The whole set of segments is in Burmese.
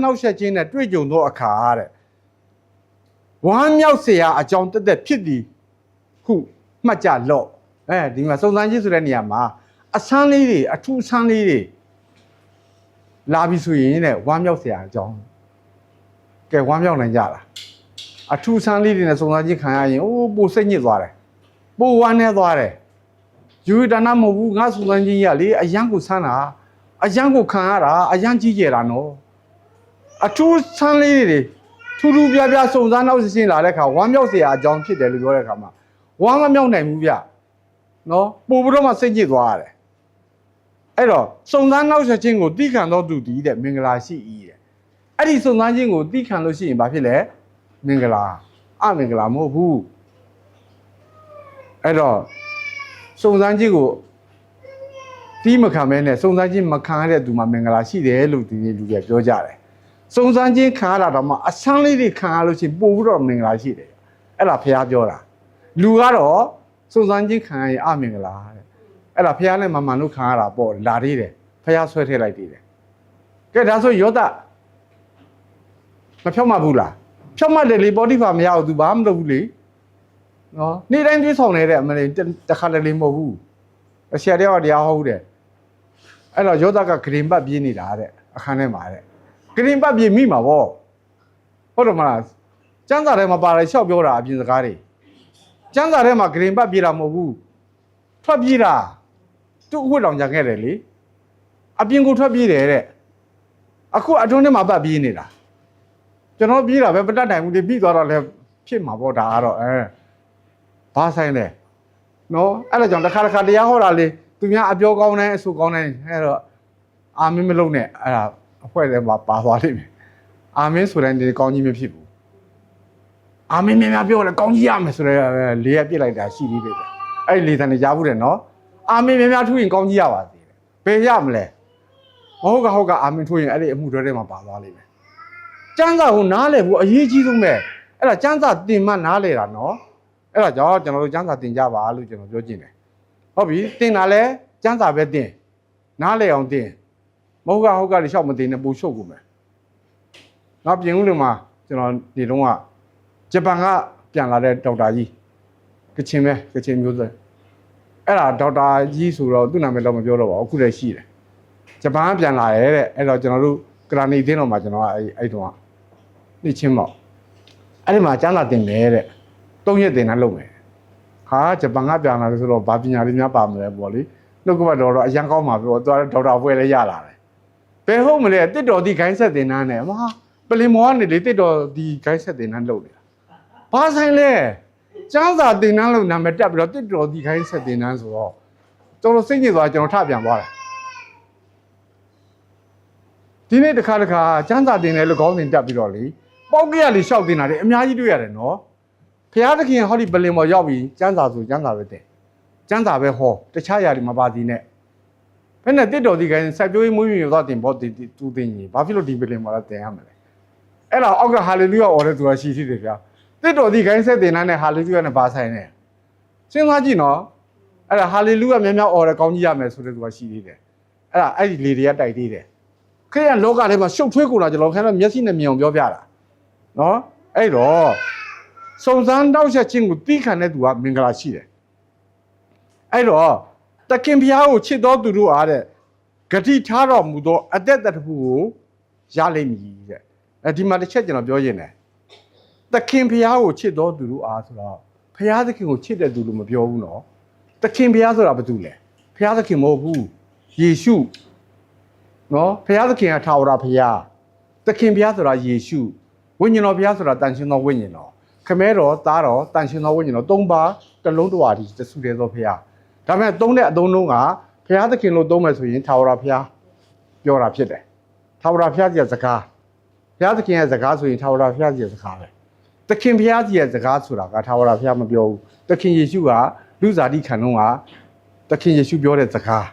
နောက်ဆက်ခြင်းနဲ့တွေ့ကြုံသောအခါတဲ့ဝမ်းမြောက်เสียအကြောင်းတက်ဖြစ်သည်ခုမှတ်ကြလော့ဒီမှာစုံစမ်းခြင်းဆိုတဲ့နေရာမှာအဆန်းလေးတွေအထူးဆန်းလေးတွေလာပြီဆိုရင်တဲ့ဝမ်းမြောက်เสียအကြောင်းကဲဝမ်းမြောက်နိုင်ကြလားအထူးဆန်းလေးတွေနဲ့စုံစမ်းခြင်းခံရရင်ပိုစိတ်ညစ်သွားတယ်ပိုဝမ်းနေသွားတယ်ယူဒါနမဟုတ်ဘူးငါစုံစမ်းခြင်းရလေအယံကိုဆန်းတာအယံကိုခံရတာအယံကြီးကျယ်တာနော်အထူးဆန်းလေးတွေထူးထူးပြပြစုံစမ်းနောက်ရှင်းလာတဲ့အခါဝမ်းမြောက်เสียအကြောင်းဖြစ်တယ်လို့ပြောတဲ့အခါမှာဝမ်းမမြောက်နိုင်ဘူးဗျနော်ပို့ပြီးတော့မှစိတ်ညစ်သွားရတယ်အဲ့တော့စုံစမ်းနောက်ဆက်ခြင်းကိုသိခံတော်သူတည်တဲ့မင်္ဂလာရှိ၏တဲ့အဲ့ဒီစုံစမ်းခြင်းကိုသိခံလို့ရှိရင်ဘာဖြစ်လဲမင်္ဂလာအမင်္ဂလာမဟုတ်ဘူးအဲ့တော့စုံစမ်းခြင်းကိုတီးမခံမဲနဲ့စုံစမ်းခြင်းမခံရတဲ့သူမှာမင်္ဂလာရှိတယ်လို့ဒီနေ့လူတွေပြောကြတယ်စုံစမ်းခြင်းခံရတာတော့မှအဆန်းလေးတွေခံရလို့ရှိရင်ပို့ပြီးတော့မင်္ဂလာရှိတယ်အဲ့ဒါဘုရားပြောတာလူကတော့စုံစမ်းခြင်းခံရရင်အမင်္ဂလာတဲ့အဲ့ဒါဘုရားနဲ့မမှန်လို့ခံရတာပေါ့လာသေးတယ်ဘုရားဆွဲထည့်လိုက်သေးတယ်ကဲဒါဆိုယောသမဖြောက်မှဘူးလားဖြောက်မှတယ်လေပေါ်တိဖာမရဘူးသူဘာမှမလုပ်ဘူးလေနော်နေ့တိုင်းတွေးဆောင်နေတဲ့အမလေးတခါတလေမဟုတ်ဘူးအဆရာတရားတရားဟုတ်တယ်အဲ့တော့ယောသကဂရင်ပတ်ပြေးနေတာတဲ့အခန်းထဲမှာတဲ့ဂရင်ပတ်ပြေးမိမှာပေါ့ဟုတ်တယ်မလားကျမ်းစာထဲမှာပါတယ်လျှောက်ပြောတာအပြင်စကားတွေကျမ်းစာထဲမှာဂရင်ပတ်ပြေးတာမဟုတ်ဘူးထွက်ပြေးတာသူ့အဝတ်တောင်ကြခဲ့တယ်လေအပြင်ကိုထွက်ပြေးတယ်တဲ့အခုအတွင်းထဲမှာပတ်ပြေးနေတာကျွန်တော်ပြေးတာပဲပတတ်တိုင်ဘူးလေပြီးသွားတော့လည်းဖြစ်မှာပေါ့ဒါကတော့ဘာဆိုင်လဲနော်အဲ့ဒါကြောင့်တစ်ခါတရားဟောတာလေသူများအပြောကောင်းတဲ့အဆိုကောင်းတဲ့အဲ့တော့အာမင်းမလုပ်နဲ့အဲ့ဒါအဖွဲ့ထဲမှာပါသွားလိမ့်မယ်အာမင်းဆိုတဲ့နေကောင်းကြီးမဖြစ်ဘူးအာမင်းများပြောတယ်ကောင်းကြီးရမယ်ဆိုတဲ့လေရပြစ်လိုက်တာရှိသေးတယ်အဲ့လေတန်နေကြားဘူးတယ်နော်အာမင်းများထူရင်ကောင်းကြီးရပါသေးတယ်ဘယ်ရမလဲဟုတ်ကအာမင်းထူရင်အဲ့ဒီအမှုတွေထဲမှာပါသွားလိမ့်မယ်ကျမ်းစာကိုနားလည်ဖို့အရေးကြီးဆုံးပဲအဲ့ဒါကျမ်းစာသင်မှနားလည်တာနော်အဲ့ဒါကြောင့်ကျွန်တော်တို့ကျမ်းစာသင်ကြပါလို့ကျွန်တော်ပြောချင်တယ်ဟုတ်ပြီသင်တာလဲကျမ်းစာပဲသင်နားလည်အောင်သင်မဟုတ်ကလေရှောက်မသင်နဲ့ပူရှုပ်ကုန်မယ်နောက်ပြင်ဦးလုံမှာကျွန်တော်ဒီတုန်းကဂျပန်ကပြန်လာတဲ့ဒေါက်တာကြီးကချင်မျိုးဆက်အဲ့ဒါဒေါက်တာကြီးဆိုတော့သူ့နာမည်တော့မပြောတော့ပါဘူးအခုလည်းရှိတယ်ဂျပန်ကပြန်လာရဲတဲ့အဲ့တော့ကျွန်တော်တို့ကရာနီသင်းတော်မှာကျွန်တော်ကအဲ့တုန်းကနှိချင်းပေါ့အဲ့ဒီမှာကျမ်းစာသင်မယ်တဲ့3ရက်သင်တာလုပ်မယ်ဟာဂျပန်ကပြန်လာတယ်ဆိုတော့ဘာပညာလေးများပါမလဲပေါ့လေနှုတ်ကပတ်တော်တော့အရန်ကောင်းမှာပြောသွားဒေါက်တာဘွဲလည်းရလာတယ်ဘယ်ဟုတ်မလဲတစ်တော်ဒီခိုင်းဆက်သင်တန်းနဲ့ဟာပလင်မောကနေလေတစ်တော်ဒီခိုင်းဆက်သင်တန်းလုပ်နေတာဘာဆိုင်လဲကျမ်းစာသင်တန်းလို့နာမည်တက်ပြီးတော့တစ်တော်ဒီခိုင်းဆက်သင်တန်းဆိုတော့ကျွန်တော်စိတ်ညစ်သွားကျွန်တော်ထပြန်သွားတယ်ဒီနေ့တစ်ခါကျမ်းစာသင်တယ်လို့ခေါင်းစဉ်တက်ပြီးတော့လေပေါက်ကရလေးရှောက်သင်တာလေအများကြီးတွေ့ရတယ်နော်ဘုရားသခင်ဟောဒီပလင်မောရောက်ပြီးကျမ်းစာဆိုကျမ်းစာပဲတဲ့ကျမ်းစာပဲဟောတခြားຢာတွေမပါသေးနဲ့ဘယ်နဲ့တစ်တော်ဒီခိုင်းစိုက်ပျိုးရေးမွေးမြူတော့တင်ဖို့သူတင်ကြီးဘာဖြစ်လို့ဒီပလင်မောလာတင်ရမလဲအဲ့တော့အောက်ကဟာလေလုယာအော်တဲ့သူကရှိသေးတယ်ဗျာတစ်တော်ဒီခိုင်းဆက်တင်တာနဲ့ဟာလေလုယာနဲ့ဘာဆိုင်လဲစဉ်းစားကြည့်နော်အဲ့ဒါဟာလေလုယာများများအော်တဲ့ကောင်းကြီးရမယ်ဆိုတဲ့သူကရှိသေးတယ်အဲ့ဒီလေတွေကတိုက်သေးတယ်ခရိယန်လောကထဲမှာရှုပ်ထွေးကုန်တာကျွန်တော်ခင်ဗျာမျက်စိနဲ့မြင်အောင်ပြောပြတာနော်အဲ့တော့စုံစမ်းတောက်ချက်ချင်းကိုတီးခံတဲ့သူကမင်္ဂလာရှိတယ်အဲ့တော့တခင်ဘုရားကိုချစ်တော်သူတို့အားတဲ့ဂတိထားတော်မူသောအသက်တခုကိုရလိမ့်မည်တဲ့ဒီမှာတစ်ချက်ကျွန်တော်ပြောရင်းတယ်တခင်ဘုရားကိုချစ်တော်သူတို့အားဆိုတော့ဘုရားသခင်ကိုချစ်တဲ့သူလို့မပြောဘူးနော်တခင်ဘုရားဆိုတာဘာတူလဲဘုရားသခင်မဟုတ်ဘူးယေရှုနော်ဘုရားသခင်ကထာဝရဘုရားသခင်ဘုရားဆိုတာယေရှုဝိညာဉ်တော်ဘုရားဆိုတာတန်ရှင်းသောဝိညာဉ်တော်ခမဲတော်သားတော်တန်ရှင်းသောဝိညာဉ်တော်၃ပါးတစ်လုံးတစ်ဝါဒီတဆူတယ်သောဘုရားဒါပေမဲ့သုံးတဲ့အသုံးလုံးကဘုရားသခင်လို့သုံးမယ်ဆိုရင်ထာဝရဘုရားပြောတာဖြစ်တယ်ထာဝရဘုရားကြီးရဲ့စကားဘုရားသခင်ရဲ့စကားဆိုရင်ထာဝရဘုရားကြီးရဲ့စကားပဲသခင်ဘုရားကြီးရဲ့စကားဆိုတာကထာဝရဘုရားမပြောဘူးသခင်ယေရှုကလူဇာတိခံတော့ကသခင်ယေရှုပြောတဲ့စကား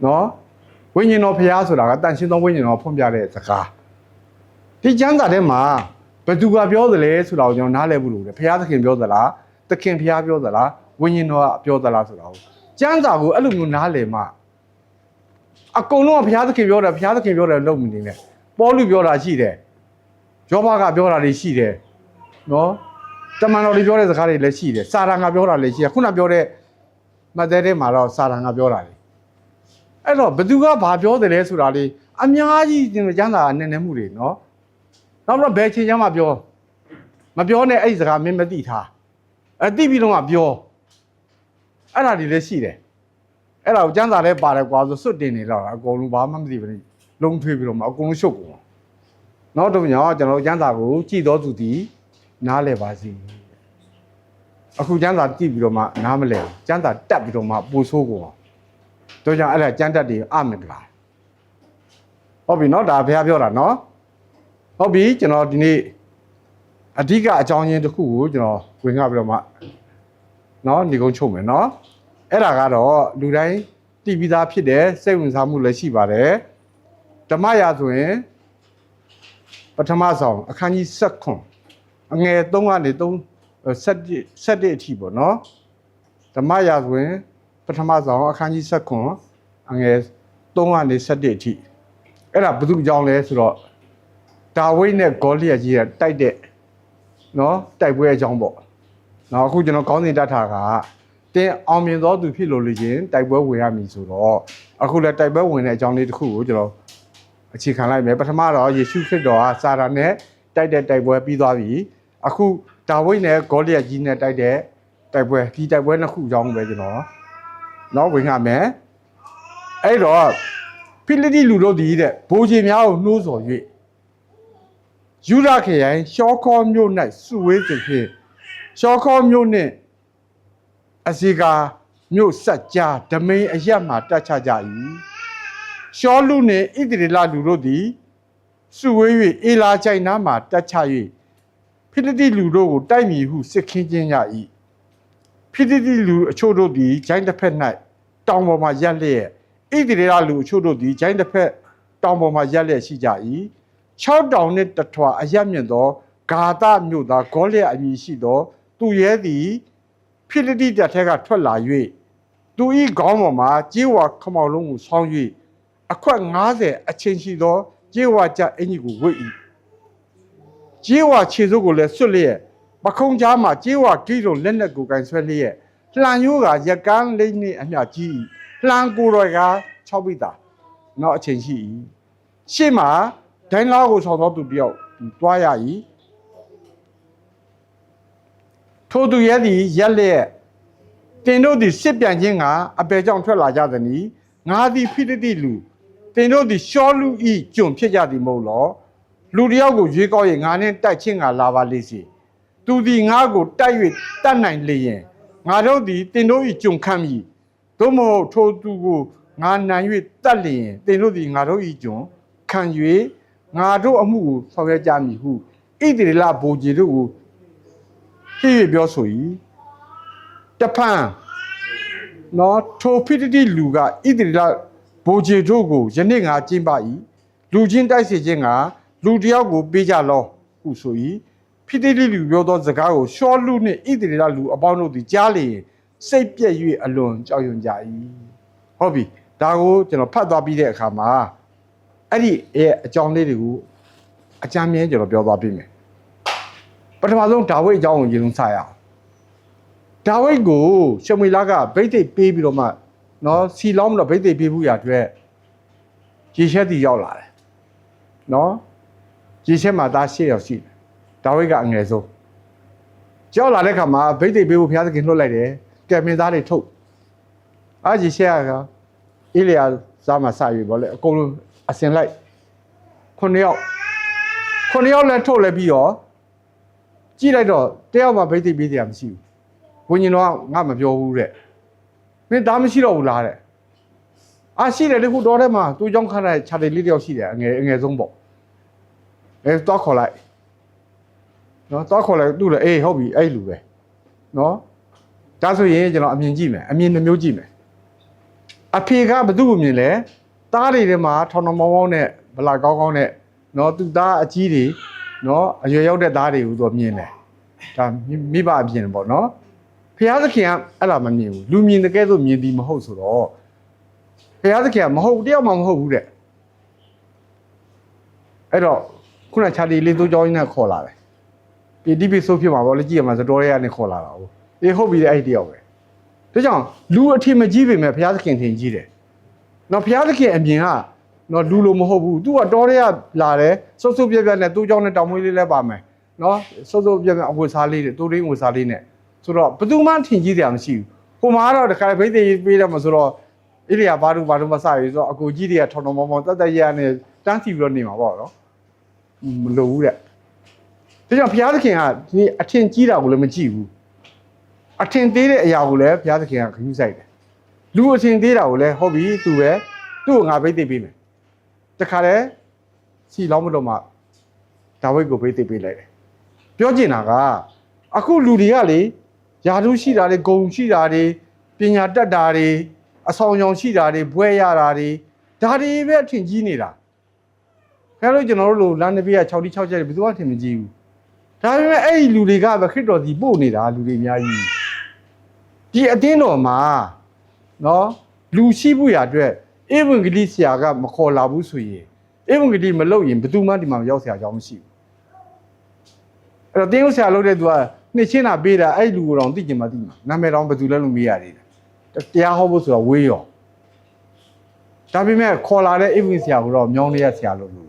နော်ဝိညာဉ်တော်ဘုရားဆိုတာကတန်ရှင်းသောဝိညာဉ်တော်ဖွင့်ပြတဲ့စကားဒီကျမ်းစာထဲမှာဘယ်သူကပြောသလဲဆိုတာကိုကျွန်တော်နားလည်ဖို့လိုတယ်ဘုရားသခင်ပြောသလားသခင်ဘုရားပြောသလားဝိညာဉ်တော်ကပြောသလားဆိုတာကိုကျမ်းစာကိုအဲ့လိုမျိုးနားလည်မှအကုန်လုံးကဘုရားသခင်ပြောတယ်ဘုရားသခင်ပြောတယ်လို့မနေနဲ့ ပေါလုပြောတာရှိတယ်ယောဘကပြောတာတွေရှိတယ်နော်တမန်တော်တွေပြောတဲ့စကားတွေလည်းရှိတယ်စာရန်ကပြောတာလည်းရှိတယ်ခုနပြောတဲ့မဿဲထဲမှာတော့စာရန်ကပြောတာလေအဲ့တော့ဘသူကဘာပြောတယ်လဲဆိုတာလေအများကြီးကျမ်းစာနဲ့မှုတွေနော်နောက်တော့ဘယ်ချိန်ကျမှပြောမပြောနဲ့အဲ့ဒီစကားမင်းမသိထားသိပြီးတော့မှပြောအဲ့ဒါတွေလည်းရှိတယ်အဲ့ဒါကိုကျမ်းစာထဲပါတယ်ကွာဆိုစွတ်တင်နေတော့အကုန်လုံးဘာမှမသိဘူးလုံးထွေးပြီးတော့မှအကုန်လုံးရှုပ်ကုန်နောက်တော့ညကျွန်တော်ကျမ်းစာကိုကြည်တော်သူသည်နားလည်ပါစေအခုကျမ်းစာကြည့်ပြီးတော့မှနားမလဲကျမ်းစာတက်ပြီးတော့မှပူဆိုးကုန်တို့ကြောင့်အဲ့ဒါကျမ်းတက်တွေအမင်္ဂလာဟုတ်ပြီနော်ဒါဘုရားပြောတာနော်ဟုတ်ပြီကျွန်တော်ဒီနေ့အဓိကအကြောင်းရင်းတစ်ခုကိုကျွန်တော်ဝင်ငှပြီးတော့မှနော်ညီကုန်းချုပ်မယ်နော်အဲ့ဒါကတော့လူတိုင်းတည်ပြီးသားဖြစ်တဲ့စိတ်ဝင်စားမှုလည်းရှိပါတယ်ဓမ္မရာဆိုရင်ပထမဆုံးအခန်းကြီး7အငယ်3ကနေ7အထိပေါ့နော်ဓမ္မရာဆိုရင်ပထမဆုံးအခန်းကြီး7အငယ်3ကနေ7အထိအဲ့ဒါဘယ်သူအကြောင်းလဲဆိုတော့ဒါဝိဒ်နဲ့ဂေါလိယကြီးကတိုက်တဲ့နော်တိုက်ပွဲအကြောင်းပေါ့နော်အခုကျွန်တော်ခေါင်းစဉ်တတ်တာကတင်းအောင်မြင်သောသူဖြစ်လို့လေချင်းတိုက်ပွဲဝင်ရမည်ဆိုတော့အခုလည်းတိုက်ပွဲဝင်တဲ့အကြောင်းလေးတစ်ခုကိုကျွန်တော်အခြေခံလိုက်မယ်ပထမတော့ယေရှုခရစ်တော်ကစာရာနဲ့တိုက်တဲ့တိုက်ပွဲပြီးသွားပြီအခုဒါဝိဒ်နဲ့ဂေါလိယကြီးနဲ့တိုက်တဲ့တိုက်ပွဲဒီတိုက်ပွဲနှစ်ခုအကြောင်းပဲကျွန်တော်နော်ဝင်ရမယ်အဲ့တော့ဖိလိတိလူတို့ဒီတဲ့ဘိုးကြီးများကိုနှိုးဆော်၍ယူဒခရိုင်ရှောခေါမြို့၌စုဝေးစဉ်ဖြင့်ရှောခေါမြို့နှင့်အစီကာမြို့ဆက်ကြားဓမိန်အရက်မှတက်ချကြ၏ရှောလူနှင့်ဣသရေလလူတို့သည်စုဝေး၍အေလာချိုင်နားမှတက်ချ၍ဖိလိတိလူတို့ကိုတိုက်မိဟုစစ်ခင်းခြင်းကြ၏ဖိလိတိလူအချို့တို့သည်ဂျိုင်းတစ်ဖက်၌တောင်ပေါ်မှရက်လျက်ဣသရေလလူအချို့တို့သည်ဂျိုင်းတစ်ဖက်တောင်ပေါ်မှရက်လျက်ရှိကြ၏6တောင်နှင့်တထွာအရက်မြင့်သောဂါသမြို့သားဂေါလိယအမည်ရှိသောသူရဲသည်ဖိလိတိတပ်ထဲကထွက်လာ၍သူ၏ခေါင်းပေါ်မှာကြေးဝါခမောက်လုံးကိုဆောင်း၍အခွက်90အချိန်ရှိသောကြေးဝါကြအင်ကြီးကိုဝတ်၏ကြေးဝါခြေစုပ်ကိုလည်းဆွတ်လျက်ပခုံးကြားမှာကြေးဝါဂိတုံလက်နက်ကိုကင်ဆွဲလျက်လှန်ရိုးကရက်ကန်းလိမ့်နှင့်အမျှကြီး၏လှန်ကိုယ်တော်က6ပိတာနောက်အချိန်ရှိ၏ရှေ့မှာဒိုင်းလားကိုဆောင်သောသူတယောက်တွားရ၏ထိုသူရဲ့သည်ရက်လျက်တင်တို့သည်စစ်ပြန်ခြင်းကအပေကြောင့်ထွက်လာကြသည်နီငါသည်ဖိလိတိလူတင်တို့သည်ရှောလူဤကျွန်ဖြစ်ကြသည်မဟုတ်လောလူတယောက်ကိုရွေးကောက်၍ငါနှင့်တိုက်ချင်းကလာပါလိမ့်စေသူသည်ငါကိုတိုက်၍တတ်နိုင်လေရင်ငါတို့သည်တင်တို့ဤကျွန်ခံမည်သို့မဟုတ်ထိုသူကိုငါနိုင်၍တတ်လျင်တင်တို့သည်ငါတို့ဤကျွန်ခံ၍ငါတို့အမှုကိုဆောင်ရွက်ကြမည်ဟုဣသရေလဗိုလ်ကြီးတို့ကိုဖြည့်ပြောဆို၏တဖန်နော်ထိုဖိလိတိလူကဣသရေလဗိုလ်ကြီးတို့ကိုယနေ့ငါကျင်းပ၏လူချင်းတိုက်စေခြင်းကလူတယောက်ကိုပေးကြလောဟုဆို၏ဖိလိတိလူပြောသောစကားကိုရှောလူနှင့်ဣသရေလလူအပေါင်းတို့သည်ကြားလျင်စိတ်ပြည့်၍အလွန်ကြောက်ရွံ့ကြ၏ဟုတ်ပြီဒါကိုကျွန်တော်ဖတ်သွားပြီးတဲ့အခါမှာအဲ့ဒီရဲ့အကြောင်းလေးတွေကိုအကြမ်းမြင်ကျွန်တော်ပြောသွားပြီးမယ်ပထမဆုံးဒါဝိဒ်အကြောင်းကိုရင်ဆုံးစရအောင်ဒါဝိဒ်ကိုရှမွေလကဗိသိက်ပေးပြီးတော့မှနော်စီလောင်းပြီးတော့ဗိသိက်ပေးဖို့ရအတွက်ရေရှက်တီရောက်လာတယ်နော်ရေရှက်မှာသား၈ယောက်ရှိတယ်ဒါဝိဒ်ကအငယ်ဆုံးရောက်လာတဲ့ခါမှာဗိသိက်ပေးဖို့ဘုရားသခင်လွှတ်လိုက်တယ်ကဲမင်းသားတွေထုတ်အားရေရှက်ကအေလျာဇာမဆာရွေပေါ့လေအကုန်လုံးအစင်လိုက်9ယောက်လည်းထုတ်လည်းပြီးတော့ကြည့်လိုက်တော့တယောက်မှဗိသိက်ပေးတရားမရှိဘူးဝိညာဉ်တော်ကငါမပြောဘူးတဲ့မင်းသားမရှိတော့ဘူးလားတဲ့ရှိတယ်လေခုတော်ထဲမှာသူ့ကြောင့်ခါတဲ့ခြာတယ်လေးတယောက်ရှိတယ်အငယ်ဆုံးပေါ့တော့ခေါ်လိုက်နော်တော့ခေါ်လိုက်သူ့လည်းအေးဟုတ်ပြီအဲ့လူပဲနော်ဒါဆိုရင်ကျွန်တော်အမြင်ကြည့်မယ်အမြင်နှမျိုးကြည့်မယ်အဖေကဘသူ့ကိုမြင်လဲသားတွေထဲမှာထောင်ထောင်မောင်းမောင်းနဲ့ဗလာကောင်းကောင်းနဲ့နော်သူ့သားအကြီးတွေနော်အရွယ်ရောက်တဲ့သားတွေကိုသူမြင်တယ်ဒါမိဘအပြင်ပေါ့နော်ဖျားသခင်ကအဲ့လိုမမြင်ဘူးလူမြင်တဲ့ကဲဆိုမြင်သည်မဟုတ်ဆိုတော့ဖျားသခင်ကမဟုတ်တယောက်မှမဟုတ်ဘူးတဲ့ အဲ့တော့ခုနခြားဒီလေးသိုးကြောင်းနဲ့ခေါ်လာတယ်ဒီ DP ဆိုးဖြစ်မှာပေါ့လေကြည့်ရမှာစတော်ရဲကနေခေါ်လာတာဟုတ်အေးဟုတ်ပြီအဲ့ဒီတယောက်ပဲဒါကြောင့်လူအထင်မကြီးပေမဲ့ဘုရားသခင်ထင်ကြီးတယ်နော်ဘုရားသခင်အမြင်ကနော်လူလိုမဟုတ်ဘူးသူကတော်ရဲလာတယ်စုပ်စုပ်ပြက်ပြက်နဲ့သူ့ကြောင်းနဲ့တောင်မွေးလေးလဲပါမယ်နော်စုပ်စုပ်ပြက်ပြက်အဝတ်စားလေးတွေတိုးရင်းဝတ်စားလေးနဲ့ဆိုတော့ဘယ်သူမှထင်ကြီးတယ်မရှိဘူးဟိုမှာတော့တခါဘိသိပေးတယ်မဆိုတော့ဣရိယာဘာတို့မစရည်ဆိုတော့အကိုကြီးတွေကထောင်ထောင်မောင်မောင်တက်တက်ရရနဲ့တန်းစီပြီးတော့နေမှာပေါ့နော်မလိုဘူးတဲ့ဒါကြောင့်ဘုရားသခင်ကဒီအထင်ကြီးတာကိုလည်းမကြည့်ဘူးအထင်သေးတဲ့အရာကိုလည်းဘုရားသခင်ကခရူးဆိုင်တယ်လူအထင်သေးတာကိုလည်းဟုတ်ပြီသူပဲသူ့ကိုငါဘိသိပေးမယ်တခါတည်းစီလောင်းမလို့မှဒါဝိဒ်ကိုဘိသိပေးလိုက်တယ်ပြောချင်တာကအခုလူတွေကလေယာတုရှိတာတွေဂုံရှိတာတွေပညာတတ်တာတွေအဆောင်ရောင်ရှိတာတွေဘွဲရတာတွေဒါတွေပဲအထင်ကြီးနေတာခင်ဗျားတို့ကျွန်တော်တို့လိုလမ်းတစ်ပြေးက6တိ6ချက်ဘယ်သူမှထင်မကြီးဘူးဒါပေမဲ့အဲ့ဒီလူတွေကပဲခရစ်တော်စီပို့နေတာလူတွေအများကြီးဒီအတင်းတော်မှာနော်လူရှိဖို့ရအတွက်ဧဝံဂေလိဆရာကမခေါ်လာဘူးဆိုရင်ဧဝံဂေလိမလုပ်ရင်ဘယ်သူမှဒီမှာမရောက်ဆရာကြောင်းမရှိဘူးအဲ့တော့တင်းဦးဆရာလုပ်တဲ့သူကနှစ်ချင်းတာပေးတာအဲ့လူကိုတော့သိကျင်မှသိမှာနာမည်တော့ဘယ်သူလဲလို့မေးရတယ်တရားဟောဖို့ဆိုတော့ဝေးရောဒါပေမဲ့ခေါ်လာတဲ့ဧဝံဆရာကိုတော့မြောင်းလေးရဆရာလို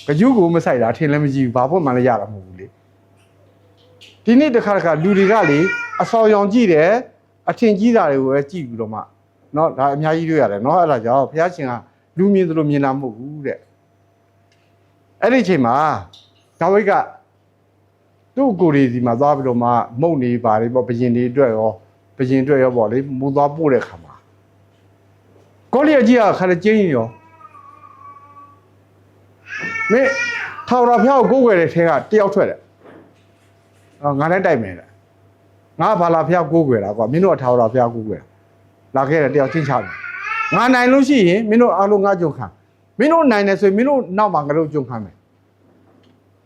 ့ကြွကိုမဆိုင်တာထင်လည်းမကြည့်ဘူးဘာဖို့မှလည်းရတာမဟုတ်ဘူးလေဒီနေ့တစ်ခါလူတွေကလေအဆောင်ရောင်ကြည့်တယ်အထင်ကြီးတာတွေကိုပဲကြည့်ပြီးတော့မှเนาะဒါအများကြီးတွေ့ရတယ်เนาะအဲ့ဒါကြောင့်ဘုရားရှင်ကလူမြင်သလိုမြင်တာမဟုတ်ဘူးတဲ့အဲ့ဒီအချိန်မှာဒါဝိဒ်ကသူ့ကိုယ်လေးစီမှာသွားပြီးတော့မှမုတ်နေပါလေပေါ့ဘယင်တွေအတွက်ရောပေါ့လေမူသွားပို့တဲ့ခါမှာကောလိယကြီးကခါလည်းကျင်းရင်ရောမင်းထောင်တော်ဖျောက်ကိုကိုွယ်တဲ့ထဲကတယောက်ထွက်တယ်ငါလည်းတိုက်မယ်တဲ့ငါဘာလာဖျောက်ကိုကိုွယ်တာကွာမင်းတို့ကထောင်တော်ဖျောက်ကိုကိုွယ်လာခဲ့တယ်တယောက်ချင်းချတယ်ငါနိုင်လို့ရှိရင်မင်းတို့အားလုံးငါကြုံခံမင်းတို့နိုင်တယ်ဆိုရင်မင်းတို့နောက်မှာငါတို့ကြုံခံမယ်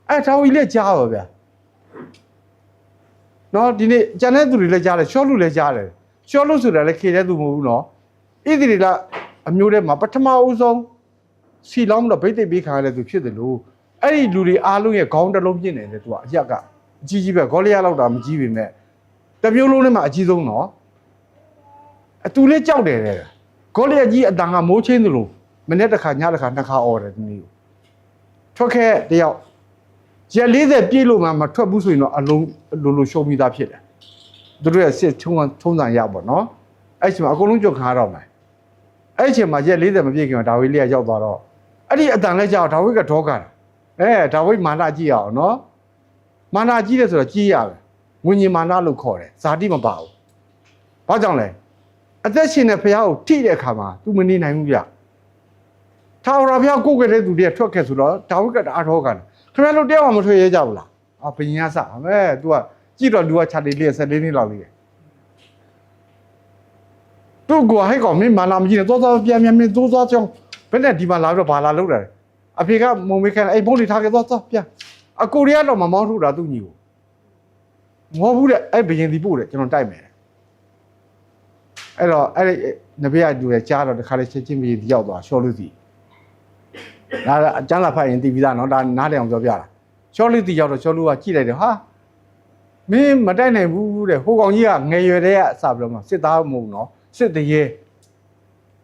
အဲ့ထောင်ကြီးလည်းကြားပါဗျာနော်ဒီနေ့ကျန်တဲ့သူတွေလည်းကြားတယ်ရှော့လူလည်းကြားတယ်ရှော့လူဆိုတာလည်းခေတဲ့သူမဟုတ်ဘူးနော်ဣသရေလအမျိုးထဲမှာပထမဦးဆုံးစီလောင်းတော့ဗိသိက်ပေးခံရတဲ့သူဖြစ်တယ်လို့အဲ့ဒီလူတွေအားလုံးရဲ့ခေါင်းတစ်လုံးပြင်းနေတယ်သူကအရက်ကအကြီးကြီးပဲဂေါလိယလောက်တာမကြီးပေမဲ့တမျိုးလုံးထဲမှာအကြီးဆုံးနော်အတူလေးကြောက်တယ်တဲ့ဂေါလိယကြီးအတန်ကမိုးချင်းသလိုမနေ့တစ်ခါညတစ်ခါနှစ်ခါអော်တယ်ဒီနေ့ထွက်ခဲ့တယောက်ရက်40ပြည့်လို့မှမထွက်ဘူးဆိုရင်တော့အလုံးလိုရှုံးမိသားဖြစ်တယ်သူတို့ရဲ့စစ်ထုံးစံရပါတော့အဲ့ချိန်မှာအကုန်လုံးကြွခါတော့မယ်အဲ့ချိန်မှာရက်40မပြည့်ခင်မှာဒါဝိဒ်လေးရောက်သွားတော့အဲ့ဒီအတန်လဲကြောက်ဒါဝိဒ်ကဒေါကတာဒါဝိဒ်မာနကြည့်အောင်နော်မာနကြီးတယ်ဆိုတော့ကြီးရပဲဝิญဉ်မာနလို့ခေါ်တယ်ဇာတိမပါဘူးဘာကြောင့်လဲအသက်ရှင်တဲ့ဘုရားကိုထိတဲ့အခါမှာ तू မနေနိုင်ဘူးဗျထာဝရဘုရားကိုယ်ကလေးသူတွေထွက်ခဲ့ဆိုတော့ဒါဝိဒ်ကတအားဒေါကန်ခင်ဗျားတို့တယောက်မှမထွက်ရဲကြဘူးလားဘယင်ကစမဲ तू ကကြည့်တော့လူကခြာတေးလေး14နှစ်လောက်လေးတယ်သူ့ကိုဟဲ့ကောင်မင်းမာလာမကြီးနဲ့သွားပြန်မင်းသွားကြောင်းဘယ်နဲ့ဒီမှာလာပြီးတော့ဘာလာလုပ်တာလဲအဖေကမုံမေးခိုင်းအဲ့ဘုန်းလေးထားခဲ့သွားပြန်အကိုရီးယားတော့မမောင်းထုတ်တာသူ့ညီကိုမဟုတ်ဘူးတဲ့အဲ့ဘယင်ဒီပို့တယ်ကျွန်တော်တိုက်မယ်အဲ့တော့အဲ့နဘေးကလူရဲ့ကြားတော့တခါလေချက်ချင်းပြီးရောက်သွားရှော့လို့စီဒါအကျန်းလာဖတ်ရင်တည်ပြီးသားနော်ဒါနားလည်အောင်ပြောပြတာရှော့လို့စီရောက်တော့ရှော့လို့ကကြည့်လိုက်တယ်ဟာမင်းမတိုက်နိုင်ဘူးတဲ့ဟိုကောင်ကြီးကငယ်ရွယ်တဲ့ကအစပြီးတော့မှစစ်သားမဟုတ်နော်စစ်တရ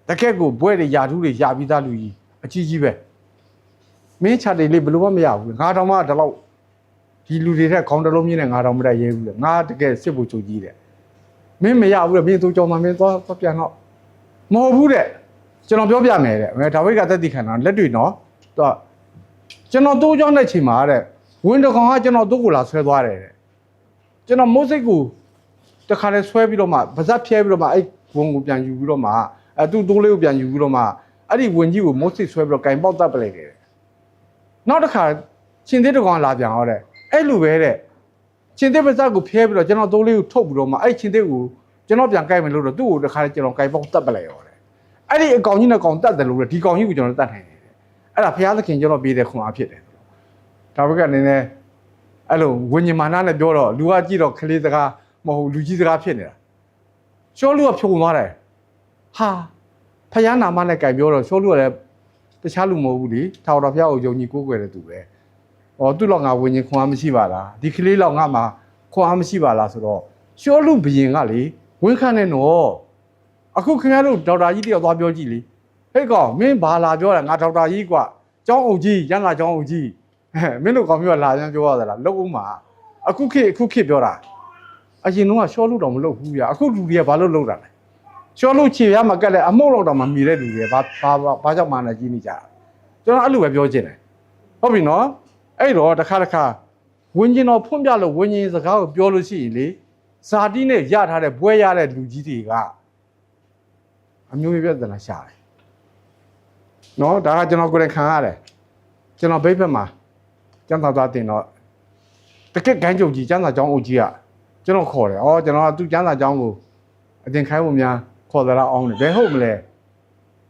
ေတကက်ကိုဘွဲတွေယာထူးတွေယာပြီးသားလူကြီးအကြီးကြီးပဲမင်းချာတယ်လေးဘယ်လိုမှမရဘူးငါတော်မှဒီလောက်ဒီလူတွေထက်ခေါင်းတစ်လုံးမြင့်နဲ့ငါတော်မတိုက်ရဲဘူးလေငါတကယ်စစ်ဖို့ချုပ်ကြီးတယ်မင်းမရဘူးလေမင်းသူ့ကြောင်မှမင်းသွားပြန်တော့မဟုတ်ဘူးတဲ့ကျွန်တော်ပြောပြမယ်တဲ့ဒါဝိဒ်ကသက်တိခံတာလက်တွေနော်သူကကျွန်တော်တိုးကြောင်းတဲ့ချိန်မှာတဲ့ဝင်းတကောင်ကကျွန်တော်တို့ကိုလာဆွဲသွားတယ်တဲ့ကျွန်တော်မိုးစိတ်ကိုတခါလဲဆွဲပြီးတော့မှဗဇက်ဖြဲပြီးတော့မှအဲ့ဝင်ကိုပြန်ယူပြီးတော့မှသူ့တိုးလေးကိုပြန်ယူပြီးတော့မှအဲ့ဒီဝင်ကြီးကိုမိုးစိတ်ဆွဲပြီးတော့ကင်ပေါက်တက်ပလိုက်တယ်နောက်တစ်ခါရှင်သေးတကောင်လာပြန်ဟောတဲ့အဲ့လိုပဲတဲ့ရှင်သေးဗဇက်ကိုဖြဲပြီးတော့ကျွန်တော်တိုးလေးကိုထုတ်ပြီးတော့မှအဲ့ရှင်သေးကိုကျွန်တော်ပြန်ကင်မယ်လို့တော့သူ့ကိုတခါလဲကျွန်တော်ကင်ပေါက်တက်ပလိုက်ရောတဲ့အဲ့ဒီအကောင်ကြီးနဲ့ကောင်တက်တယ်လို့ဒီကောင်ကြီးကိုကျွန်တော်တတ်နိုင်တယ်အဲ့ဒါဘုရားသခင်ကျွန်တော်ပေးတဲ့ခွန်အားဖြစ်တယ်ဒါဘက်ကအနေနဲ့အဲ့လိုဝิญဉ်မာနနဲ့ပြောတော့လူကကြည့်တော့ကလေးစကားမဟုတ်လူကြီးစကားဖြစ်နေတာရှောလူကဖြုံသွားတယ်ဟာဖယားနာမနဲ့ကြိုင်ပြောတော့ရှောလူကလည်း တခြားလူမဟုတ်ဘူးလေထာဝရဘုရားကိုယုံကြည်ကိုးကွယ်တဲ့သူပဲဟောသူ့လောက်ငါဝิญဉ်ခွန်အားမရှိပါလားဒီကလေးလောက်ငါမှာခွန်အားမရှိပါလားဆိုတော့ရှောလူဘယင်ကလေဝင်းခန့်နေတော့အခုခင်ဗျားတို့ဒေါက်တာကြီးတယောက်သွားပြောကြည့်လေဟဲ့ကောင်မင်းဘာလာပြောတာငါဒေါက်တာကြီးကွာကျောင်းအုပ်ကြီးရန်လာကျောင်းအုပ်ကြီးမင်းတို့ကောင်မျိုးကလာပြန်ပြောရသလားလုပ်ဦးမှာအခုခေတ်ပြောတာအရင်တော့ရှောလူတော့မလုပ်ဘူးဗျာအခုလူတွေကဘာလို့လုပ်တာလဲရှောလူခြေရမှာကက်လဲအမှုန့်လောက်တော့မမီတဲ့လူတွေဘာကြောင့်မှလည်းကြီးနေကြတာကျွန်တော်အဲ့လိုပဲပြောချင်တယ်ဟုတ်ပြီနော်အဲ့တော့တစ်ခါဝင်းကျင်တော်ဖွင့်ပြလို့ဝင်းကျင်စကားကိုပြောလို့ရှိရင်လေဇာတိနဲ့ရထားတဲ့ဘွဲရတဲ့လူကြီးတွေကအမျိုးမျိုးပြဿနာရှာတယ်နော်ဒါကကျွန်တော်ကိုယ်တိုင်ခံရတယ်ကျွန်တော်ဘိတ်ဘက်မှာကျန်းသာသွားတင်တော့တကက်ဂိုင်းကြုံကြီးကျန်းသာကျောင်းအုပ်ကြီးကကျွန်တော်ခေါ်တယ်ကျွန်တော်ကသူ့ကျန်းသာကျောင်းကိုအတင်ခိုင်းဖို့များခေါ်သလားအောင်တယ်ဘယ်ဟုတ်မလဲ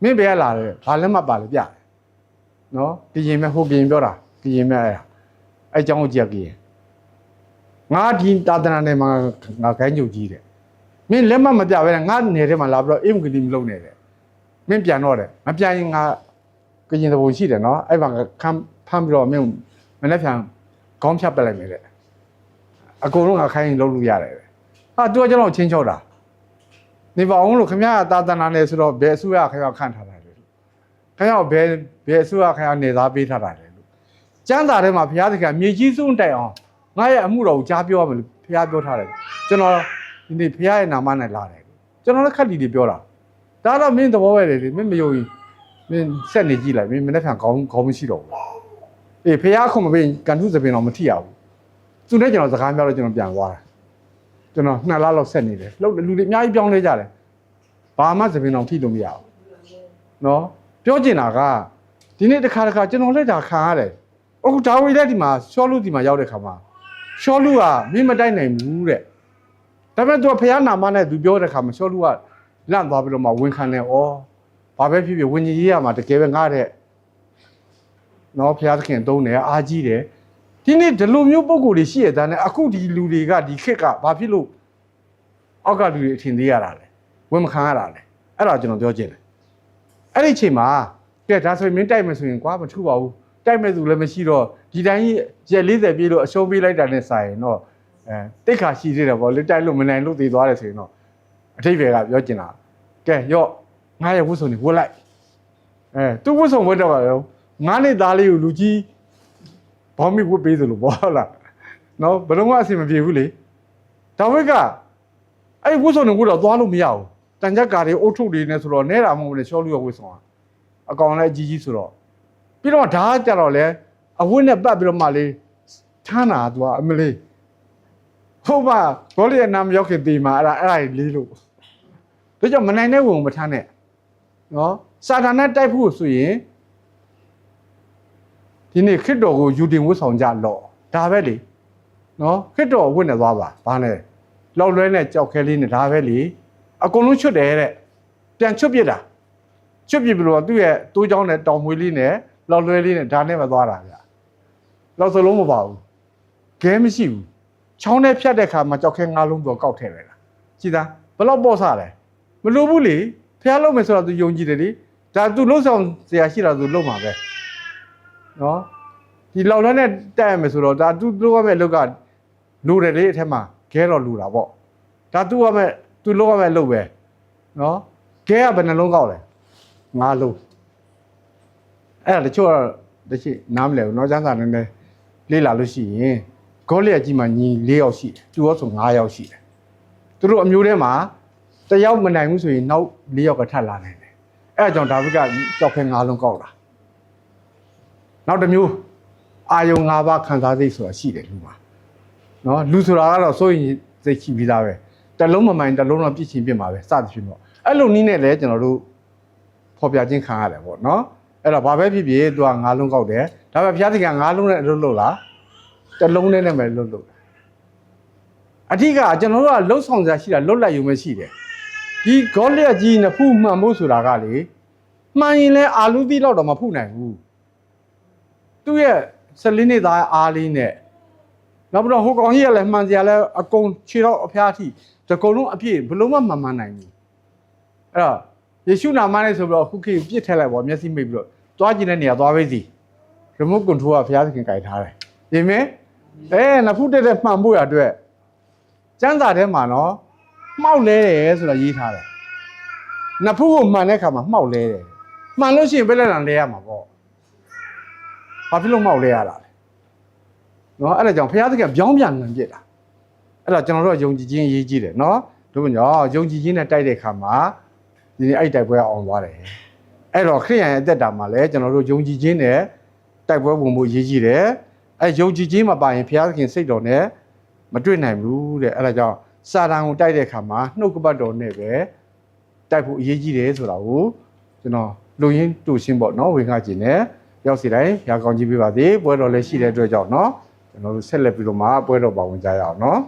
မင်းဘယ်ကလာလဲဘာလက်မှတ်ပါလဲပြတယ်နော်ကရင်မဲ့ဟိုကရင်ပြောတာကရင်မဲ့အဲ့ကျောင်းအုပ်ကြီးကကရင်ငါဒီတာသနာနယ်မှာငါဂိုင်းကြုံကြီးတယ်မင်းလက်မှတ်မပြဘဲနဲ့ငါနယ်ထဲမှာလာပြီးတော့အင်္ဂလိပ်မလုပ်နဲ့တဲ့မင်းပြန်တော့တယ်မပြန်ရင်ငါကရင်သဘောရှိတယ်နော်အဲ့မှာဖမ်းပြီးတော့မင်းမနေ့ပြန်ခေါင်းဖြတ်ပက်လိုက်မယ်တဲ့အကုန်လုံးငါခိုင်းလုပ်လို့ရတယ်ဟာသူကကျွန်တော်ချင်းချောက်တာနေပါအောင်လို့ခင်ဗျားတာသနာနယ်ဆိုတော့ဘယ်အစိုးရခင်ဗျားခန့်ထားတာလဲခင်ဗျားဘယ်အစိုးရခင်ဗျားနေသားပေးထားတာလဲလို့ကျမ်းစာထဲမှာဘုရားသခင်မြေကြီးစုံတိုင်အောင်ငါရဲ့အမှုတော်ကိုကြားပြောရမယ်လို့ဘုရားပြောထားတယ်ကျွန်တော်ဒီနေ့ဘုရားရဲ့နာမနဲ့လာတယ်ကျွန်တော်လည်းခက်တီတွေပြောတာဒါတော့မင်းသဘောပဲလေမင်းမယုံရင်မင်းဆက်နေကြည့်လိုက်မင်းမနေ့ကခေါင်းမရှိတော့ဘူးအေးဖះခုံမပေးကန်ထုစပင်တော့မထိရဘူးသူနဲ့ကျွန်တော်စကားပြောတော့ကျွန်တော်ပြန်သွားတာကျွန်တော်2လလောက်ဆက်နေတယ်လှုပ်လူတွေအများကြီးပြောင်းလဲကြတယ်ဘာမှစပင်တော့ထိလို့မရဘူးနော်ပြောချင်တာကဒီနေ့တစ်ခါကျွန်တော်လက်တာခံရတယ်အခုဒါဝိလက်ဒီမှာရှောလူဒီမှာရောက်တဲ့ခါမှာရှောလူကမင်းမတိုက်နိုင်ဘူးတဲ့ဒါပေမဲ့သူကဖះနာမနဲ့သူပြောတဲ့ခါမှာရှောလူကလန့်သွားပြီးတော့မှဝင်ခံတယ်ဘာပဲဖြစ်ဖြစ်ဝิญဉ်ကြီးရမှာတကယ်ပဲငါတဲ့နော်ဘုရားသခင်သုံးတယ်အားကြီးတယ်ဒီနေ့ဒီလိုမျိုးပုံကိုယ်တွေရှိရတဲ့နဲ့အခုဒီလူတွေကဒီခေတ်ကဘာဖြစ်လို့အောက်ကလူတွေအထင်သေးရတာလဲဝင်မခံရတာလဲအဲ့ဒါကျွန်တော်ပြောချင်တယ်အဲ့ဒီအချိန်မှာကဲဒါဆိုရင်မင်းတိုက်မယ်ဆိုရင်ကွာမထူပါဘူးတိုက်မဲ့သူလည်းမရှိတော့ဒီတိုင်းရက်40ပြည့်လို့အရှုံးပေးလိုက်တာနဲ့ဆိုင်တော့တိတ်ခါရှိသေးတယ်ဗောလေတိုက်လို့မနိုင်လို့သေသွားတယ်ဆိုရင်တော့အထိပ္ပယ်ကပြောချင်တာကဲရော့ငါရဲ့ဝတ်စုံတွေဝတ်လိုက်သူဝတ်စုံဝတ်တော့ပါရောငါးနှစ်သားလေးကိုလူကြီးဘောင်းမိဝတ်ပေးသလိုပေါ့လားနော်ဘယ်တော့မှအဆင်မပြေဘူးလေဒါဝိတ်ကအဲ့ဝတ်စုံတွေတော့သွားလို့မရဘူးတန်ကြက်ကာတွေအုတ်ထုပ်တွေနဲ့ဆိုတော့နဲတာမဟုတ်ဘူးလေရှောလူရဝတ်စုံအကောင်လည်းအကြီးကြီးဆိုတော့ပြီးတော့ဓာတ်ကြတော့လေအဝတ်နဲ့ပတ်ပြီးတော့မှလေထမ်းတာသူကအမလေးဟုတ်ပါဘောလေးရဲ့နာမရောက်ခင်တည်မှာအဲ့ဒါလေးလို့ဒါကြောင့်မနိုင်တဲ့ဝင်မထမ်းနဲ့နော်စာထာနဲ့တိုက်ဖို့ဆိုရင်ဒီနေ့ခရစ်တော်ကိုယူတင်ဝတ်ဆောင်ကြလော့ဒါပဲလေနော်ခရစ်တော်ဝတ်နေသွားပါဘာလဲလောက်လွဲနဲ့ကြောက်ခဲလေးနဲ့ဒါပဲလေအကုန်လုံးချွတ်တယ်တဲ့ပြန်ချွတ်ပြစ်တာချွတ်ပြစ်ပြီးတော့သူ့ရဲ့တိုးချောင်းနဲ့တောင်မွေးလေးနဲ့လောက်လွဲလေးနဲ့ဒါနဲ့ပဲသွားတာဗျလောက်စလုံးမပါဘူးခဲမရှိဘူးချောင်းနဲ့ဖြတ်တဲ့ခါမှာကြောက်ခဲ၅လုံးတော့ကောက်ထည့်လိုက်တာကြည်သားဘလောက်ပေါ့စားလဲမလိုဘူးလေဖះလုံးမယ်ဆိုတော့သူယုံကြည်တယ်လေဒါသူလှုပ်ဆောင်စရာရှိတာသူလှုပ်မှာပဲနော်ဒီလောက်လွဲနဲ့တက်ရမယ်ဆိုတော့ဒါသူလှုပ်ရမယ့်အလုပ်ကလူတယ်လေအထက်မှာခဲတော့လူတာပေါ့ဒါသူလှုပ်ရမယ့်အလုပ်ပဲနော်ခဲကဘယ်နှလုံးကောက်လဲ5လုံးအဲ့ဒါတချို့တချိနားမလဲဘူးနော်ကျန်းစာနဲ့လေးလာလို့ရှိရင်ဂေါလိယကြီးမှာညီ4ယောက်ရှိတယ်သူရောဆို5ယောက်ရှိတယ်သူတို့အမျိုးထဲမှာတယောက်မနိုင်ဘူးဆိုရင်နောက်4ယောက်ကထပ်လာနိုင်တယ်အဲ့ဒါကြောင့်ဒါဝိဒ်ကကြောက်ခဲ5လုံးကောက်တာနောက်တစ်မျိုးအာယုံ5ပါးခံစားစိတ်ဆိုတာရှိတယ်လူမှာနော်လူဆိုတာကတော့စိုးရင်စိတ်ရှိပြီးသားပဲတစ်လုံးမမှန်တစ်လုံးတော့ပြစ်ချင်းပြစ်မှာပဲစသဖြင့်ပေါ့အဲ့လိုနည်းနဲ့လည်းကျွန်တော်တို့ဖော်ပြခြင်းခံရတယ်ပေါ့နော်အဲ့တော့ဘာပဲဖြစ်ဖြစ်သူက5လုံးကောက်တယ်ဒါပေမဲ့ဘုရားသခင်5လုံးနဲ့လှုပ်လို့လားတစ်လုံးနဲ့ပဲလှုပ်လို့အထက်ကကျွန်တော်တို့ကလှုပ်ဆောင်စရာရှိတာလှုပ်လိုက်ရုံပဲရှိတယ်ဒီဂေါလိယကြီးနှစ်ဖူးမှန်ဖို့ဆိုတာကလေမှန်ရင်လည်းအာလူသီးလောက်တော့မဖုနိုင်ဘူးသူ့ရဲ့14နှစ်သားအားလေးနဲ့နောက်ပြီးတော့ဟိုကောင်ကြီးကလည်းမှန်စရာလည်းအကုန်ခြေတော့အဖျားထိတကုံလုံးအပြည့်ဘလုံးမမှန်နိုင်ဘူးအဲ့တော့ယေရှုနာမနဲ့ဆိုပြီးတော့ခုခေတ်ပြစ်ထက်လိုက်ပေါ့မျက်စိမိတ်ပြီးတော့ သွားကျင်တဲ့နေရာသွားပေးစီ remote control ကဘုရားသခင်ကြိုက်ထားတယ်ဒီမင်းနဖူးတက်မှန်ဖို့ရအတွက်စမ်းစာထဲမှာနော်မှောက်လဲတယ်ဆိုတော့ရေးထားတယ်နဖူးကိုမှန်တဲ့အခါမှာမှောက်လဲတယ်မှန်လို့ရှိရင်ပြလက်လံလဲရမှာပေါ့ဘာဖြစ်လို့မှောက်လဲရတာလဲနော်အဲ့ဒါကြောင့်ဘုရားသခင်ပြောင်းပြန်နံပြစ်တာအဲ့တော့ကျွန်တော်တို့ယုံကြည်ခြင်းရေးကြည့်တယ်နော်တို့ကညယုံကြည်ခြင်းနဲ့တိုက်တဲ့အခါမှာဒီနေ့အဲ့တိုက်ပွဲအောင်သွားတယ်အဲ့တော့ခရိယန်ရဲ့အသက်တာမှာလည်းကျွန်တော်တို့ယုံကြည်ခြင်းနဲ့တိုက်ပွဲဝင်မှုရေးကြည့်တယ်အဲ့ယုံကြည်ခြင်းမပါရင်ဘုရားသခင်စိတ်တော်နဲ့မတွေ့နိုင်ဘူးတဲ့အဲ့ဒါကြောင့်စာတန်ကိုတိုက်တဲ့အခါမှာနှုတ်ကပတ်တော်နဲ့ပဲတိုက်ဖို့အရေးကြီးတယ်ဆိုတာကိုကျွန်တော်လူရင်းတူရှင်းပေါ့နော်ဝင်ခါကြည့်နေရောက်စီတိုင်းဘုရားကောင်းကြီးပေးပါသေးပွဲတော်လည်းရှိတဲ့အတွက်ကြောင့်နော်ကျွန်တော်တို့ဆက်လက်ပြီးတော့မှပွဲတော်ပါဝင်ကြရအောင်နော်